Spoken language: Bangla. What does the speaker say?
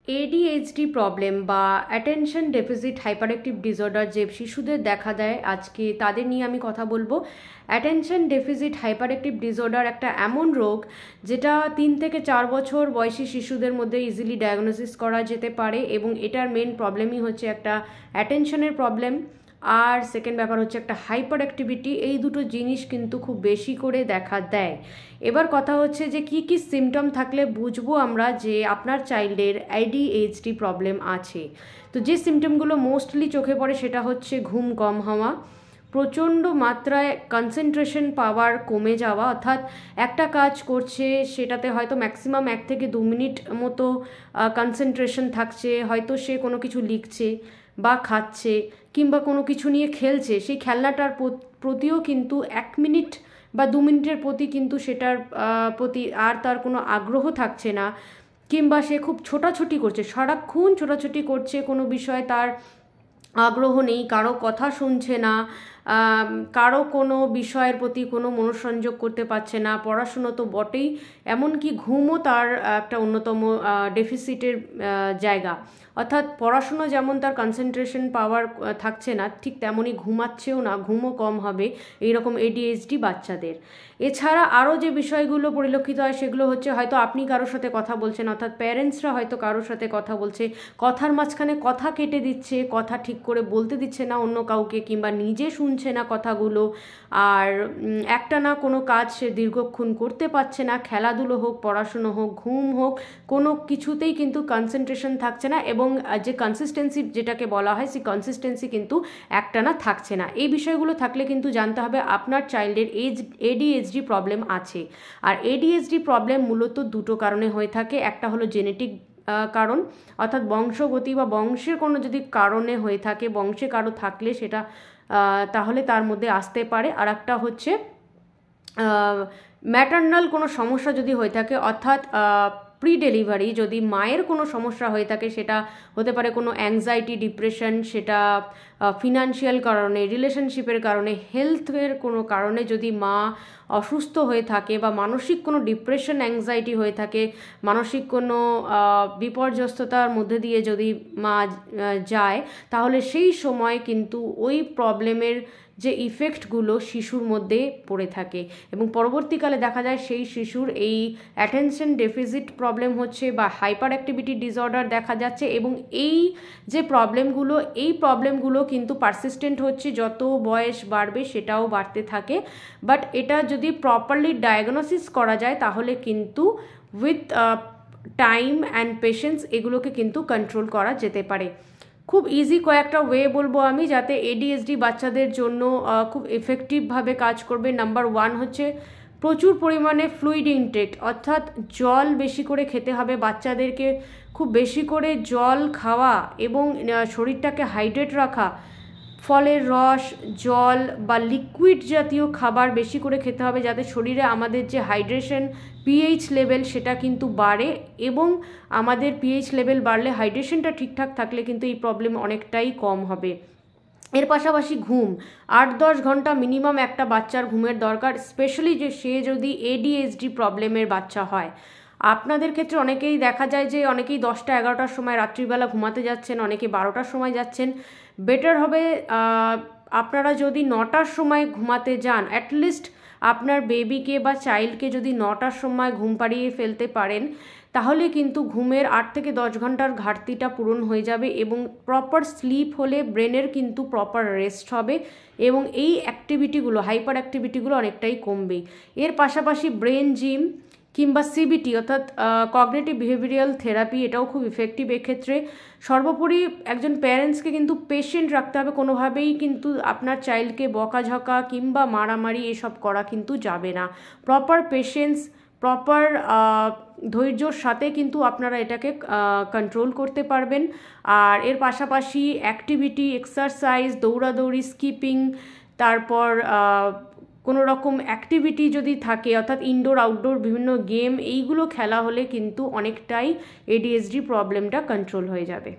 এডিএইচডি প্রবলেম বা অ্যাটেনশন ডেফিসিট হাইপারঅ্যাক্টিভ ডিসঅর্ডার যে শিশুদের দেখা দেয়, আজকে তাদের নিয়ে আমি কথা বলবো। অ্যাটেনশন ডেফিসিট হাইপারঅ্যাক্টিভ ডিসঅর্ডার একটা এমন রোগ যেটা 3 থেকে 4 বছর বয়সী শিশুদের মধ্যে ইজিলি ডায়াগনোসিস করা যেতে পারে, এবং এটার মেন প্রবলেমই হচ্ছে একটা অ্যাটেনশনের প্রবলেম, আর সেকেন্ড ব্যাপার হচ্ছে একটা হাইপার অ্যাক্টিভিটি। এই দুটো জিনিস কিন্তু খুব বেশি করে দেখা দেয়। এবার কথা হচ্ছে যে কি কি সিমটম থাকলে বুঝবো আমরা যে আপনার চাইল্ডের এডিএইচডি প্রবলেম আছে। তো যে সিমটমগুলো মোস্টলি চোখে পড়ে সেটা হচ্ছে ঘুম কম হওয়া, প্রচণ্ড মাত্রায় কনসেন্ট্রেশন পাওয়ার কমে যাওয়া, অর্থাৎ একটা কাজ করছে সেটাতে হয়তো ম্যাক্সিমাম 1 থেকে 2 মিনিট মতো কনসেন্ট্রেশন থাকছে, হয়তো সে কোনো কিছু লিখছে বা খাচ্ছে কিংবা কোনো কিছু নিয়ে খেলছে, সেই খেলনাটার প্রতিও কিন্তু 1 মিনিট বা 2 মিনিটের প্রতি কিন্তু সেটার প্রতি আর তার কোনো আগ্রহ থাকছে না, কিংবা সে খুব ছোটাছুটি করছে, সারাক্ষণ ছোটাছুটি করছে, কোনো বিষয়ে তার আগ্রহ নেই, কারো কথা শুনছে না, কারো কোনো বিষয়ের প্রতি কোনো মনোসংযোগ করতে পারছে না, পড়াশুনো তো বটেই, এমনকি ঘুমও তার একটা অন্যতম ডেফিসিটের জায়গা। অর্থাৎ পড়াশুনো যেমন তার কনসেন্ট্রেশন পাওয়ার থাকছে না, ঠিক তেমনই ঘুমাচ্ছেও না, ঘুমও কম হবে এইরকম এডিএইচডি বাচ্চাদের। এছাড়া আরও যে বিষয়গুলো পরিলক্ষিত হয় সেগুলো হচ্ছে, হয়তো আপনি কারোর সাথে কথা বলছেন, অর্থাৎ প্যারেন্টসরা হয়তো কারোর সাথে কথা বলছে, কথার মাঝখানে কথা কেটে দিচ্ছে, কথা ঠিক করে বলতে দিচ্ছে না অন্য কাউকে, কিংবা নিজে শুনছে না কথাগুলো, আর একটা না কোনো কাজ সে দীর্ঘক্ষণ করতে পারছে না, খেলাধুলো হোক, পড়াশুনো হোক, ঘুম হোক, কোনো কিছুতেই কিন্তু কনসেন্ট্রেশন থাকছে না, এবং যে কনসিস্টেন্সি যেটাকে বলা হয় সেই কনসিস্টেন্সি কিন্তু একটানা থাকছে না। এই বিষয়গুলো থাকলে কিন্তু জানতে হবে আপনার চাইল্ডের এডিএইচডি প্রবলেম আছে। আর এডিএইচডি প্রবলেম মূলত দুটো কারণে হয়ে থাকে। একটা হলো জেনেটিক কারণ, অর্থাৎ বংশগতি বা বংশের কোনো যদি কারণে হয়ে থাকে, বংশে কারো থাকলে সেটা তাহলে তার মধ্যে আসতে পারে। আর একটা হচ্ছে ম্যাটার্নাল কোনো সমস্যা যদি হয়ে থাকে, অর্থাৎ প্রি ডেলিভারি যদি মায়ের কোনো সমস্যা হয়ে থাকে, সেটা হতে পারে কোনো অ্যাংজাইটি, ডিপ্রেশন, সেটা ফিনান্সিয়াল কারণে, রিলেশনশিপের কারণে, হেলথের কোনো কারণে যদি মা অসুস্থ হয়ে থাকে, বা মানসিক কোনো ডিপ্রেশন, অ্যাংজাইটি হয়ে থাকে, মানসিক কোনো বিপর্যস্ততার মধ্যে দিয়ে যদি মা যায়, তাহলে সেই সময় কিন্তু ওই প্রবলেমের যে ইফেক্টগুলো শিশুর মধ্যে পড়ে থাকে, এবং পরবর্তীকালে দেখা যায় সেই শিশুর এই অ্যাটেনশন ডেফিসিট প্রবলেম হচ্ছে বা হাইপার অ্যাক্টিভিটি ডিসঅর্ডার দেখা যাচ্ছে, এবং এই যে প্রবলেমগুলো কিন্তু পারসিস্টেন্ট হচ্ছে, যত বয়স বাড়বে সেটাও বাড়তে থাকে। বাট এটা যদি প্রপারলি ডায়াগনোসিস করা যায় তাহলে কিন্তু উইথ টাইম অ্যান্ড পেশেন্স এগুলোকে কিন্তু কন্ট্রোল করা যেতে পারে। খুব ইজি কয়েকটা ওয়ে বলবো আমি, যাতে এডিএইচডি বাচ্চাদের জন্য খুব এফেক্টিভভাবে কাজ করবে। নাম্বার 1 হচ্ছে প্রচুর পরিমাণে ফ্লুইড ইনটেক, অর্থাৎ জল বেশি করে খেতে হবে বাচ্চাদেরকে। খুব বেশি করে জল খাওয়া এবং শরীরটাকে হাইড্রেট রাখা, ফলের রস, জল বা লিকুইড জাতীয় খাবার বেশি করে খেতে হবে, যাতে শরীরে আমাদের যে হাইড্রেশন পিএইচ লেভেল সেটা কিন্তু বাড়ে, এবং আমাদের পিএইচ লেভেল বাড়লে, হাইড্রেশনটা ঠিকঠাক থাকলে কিন্তু এই প্রবলেম অনেকটাই কম হবে। এর পাশাপাশি ঘুম 8-10 ঘন্টা মিনিমাম একটা বাচ্চার ঘুমের দরকার, স্পেশালি যে সে যদি এডিএইচডি প্রবলেমের বাচ্চা হয়। আপনাদের ক্ষেত্রে অনেকেই দেখা যায় যে অনেকেই 10টা-11টার সময় রাত্রিবেলা ঘুমাতে যাচ্ছেন, অনেকে 12টার সময় যাচ্ছেন। বেটার হবে আপনারা যদি 9টার সময় ঘুমাতে যান, অ্যাটলিস্ট আপনার বেবিকে বা চাইল্ডকে যদি 9টার সময় ঘুম পাড়িয়ে ফেলতে পারেন, তাহলে কিন্তু ঘুমের 8 থেকে 10 ঘন্টার ঘাটতিটা পূরণ হয়ে যাবে, এবং প্রপার স্লিপ হলে ব্রেনের কিন্তু প্রপার রেস্ট হবে, এবং এই অ্যাক্টিভিটিগুলো, হাইপার অ্যাক্টিভিটিগুলো অনেকটাই কমবে। এর পাশাপাশি ব্রেন জিম কিংবা সিবিটি, অর্থাৎ কগনিটিভ বিহেভিয়ারাল থেরাপি, এটাও খুব ইফেক্টিভ এক্ষেত্রে। সর্বোপরি একজন প্যারেন্টসকে কিন্তু পেশেন্ট রাখতে হবে, কোনোভাবেই কিন্তু আপনার চাইল্ডকে বকাঝকা কিংবা মারামারি এসব করা কিন্তু যাবে না। প্রপার পেশেন্স, প্রপার ধৈর্যর সাথে কিন্তু আপনারা এটাকে কন্ট্রোল করতে পারবেন। আর এর পাশাপাশি অ্যাক্টিভিটি, এক্সারসাইজ, দৌড়াদৌড়ি, স্কিপিং, তারপর কোনো রকম অ্যাক্টিভিটি যদি থাকে, অর্থাৎ ইনডোর আউটডোর বিভিন্ন গেম, এইগুলো খেলা হলে কিন্তু অনেকটাই এডিএইচডি প্রবলেমটা কন্ট্রোল হয়ে যাবে।